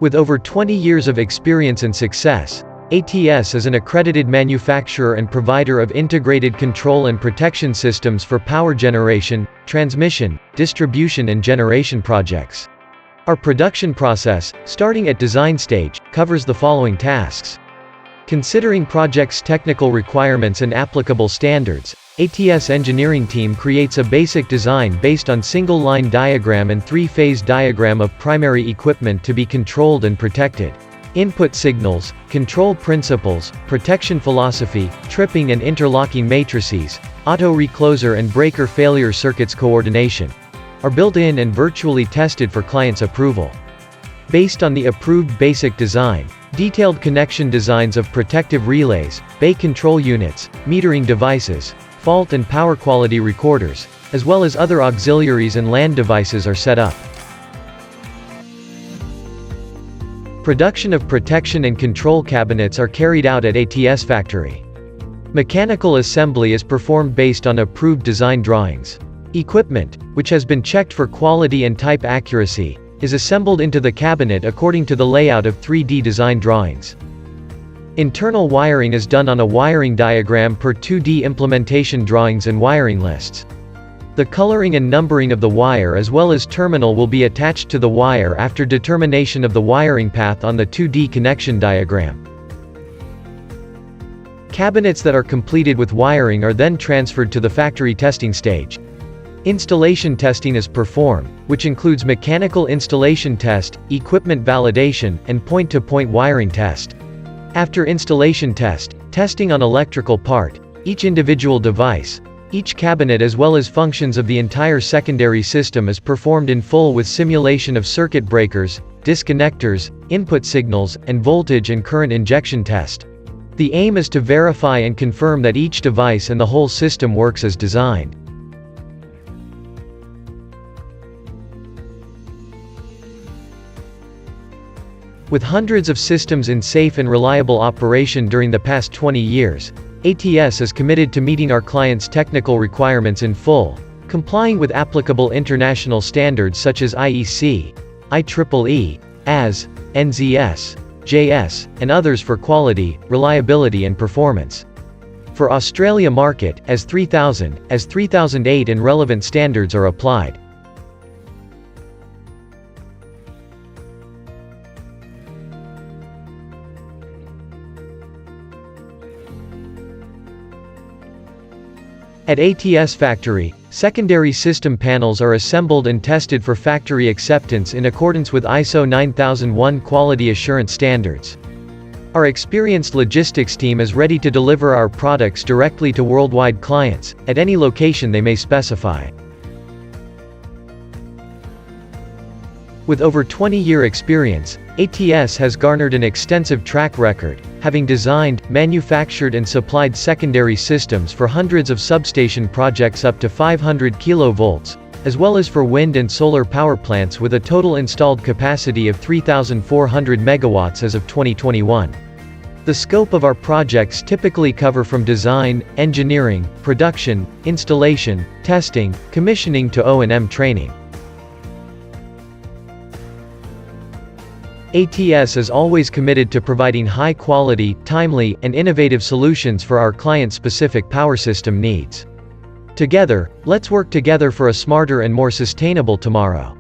With over 20 years of experience and success, ATS is an accredited manufacturer and provider of integrated control and protection systems for power generation, transmission, distribution and generation projects. Our production process, starting at design stage, covers the following tasks. Considering project's technical requirements and applicable standards, ATS engineering team creates a basic design based on single-line diagram and three-phase diagram of primary equipment to be controlled and protected. Input signals, control principles, protection philosophy, tripping and interlocking matrices, auto-recloser and breaker failure circuits coordination are built in and virtually tested for client's approval. Based on the approved basic design, detailed connection designs of protective relays, bay control units, metering devices, fault and power quality recorders, as well as other auxiliaries and LAN devices are set up. Production of protection and control cabinets are carried out at ATS factory. Mechanical assembly is performed based on approved design drawings. Equipment, which has been checked for quality and type accuracy, is assembled into the cabinet according to the layout of 3D design drawings. Internal wiring is done on a wiring diagram per 2D implementation drawings and wiring lists. The coloring and numbering of the wire as well as terminal will be attached to the wire after determination of the wiring path on the 2D connection diagram. Cabinets that are completed with wiring are then transferred to the factory testing stage. Installation testing is performed, which includes mechanical installation test, equipment validation, and point-to-point wiring test. After installation test, testing on electrical part, each individual device, each cabinet as well as functions of the entire secondary system is performed in full with simulation of circuit breakers, disconnectors, input signals, and voltage and current injection test. The aim is to verify and confirm that each device and the whole system works as designed. With hundreds of systems in safe and reliable operation during the past 20 years, ATS is committed to meeting our clients' technical requirements in full, complying with applicable international standards such as IEC, IEEE, AS, NZS, JS, and others for quality, reliability and performance. For Australia market, AS 3000, AS 3008 and relevant standards are applied. At ATS factory, secondary system panels are assembled and tested for factory acceptance in accordance with ISO 9001 quality assurance standards. Our experienced logistics team is ready to deliver our products directly to worldwide clients, at any location they may specify. With over 20-year experience, ATS has garnered an extensive track record, having designed, manufactured and supplied secondary systems for hundreds of substation projects up to 500 kV, as well as for wind and solar power plants with a total installed capacity of 3,400 MW as of 2021. The scope of our projects typically cover from design, engineering, production, installation, testing, commissioning to O&M training. ATS is always committed to providing high-quality, timely, and innovative solutions for our client-specific power system needs. Together, let's work together for a smarter and more sustainable tomorrow.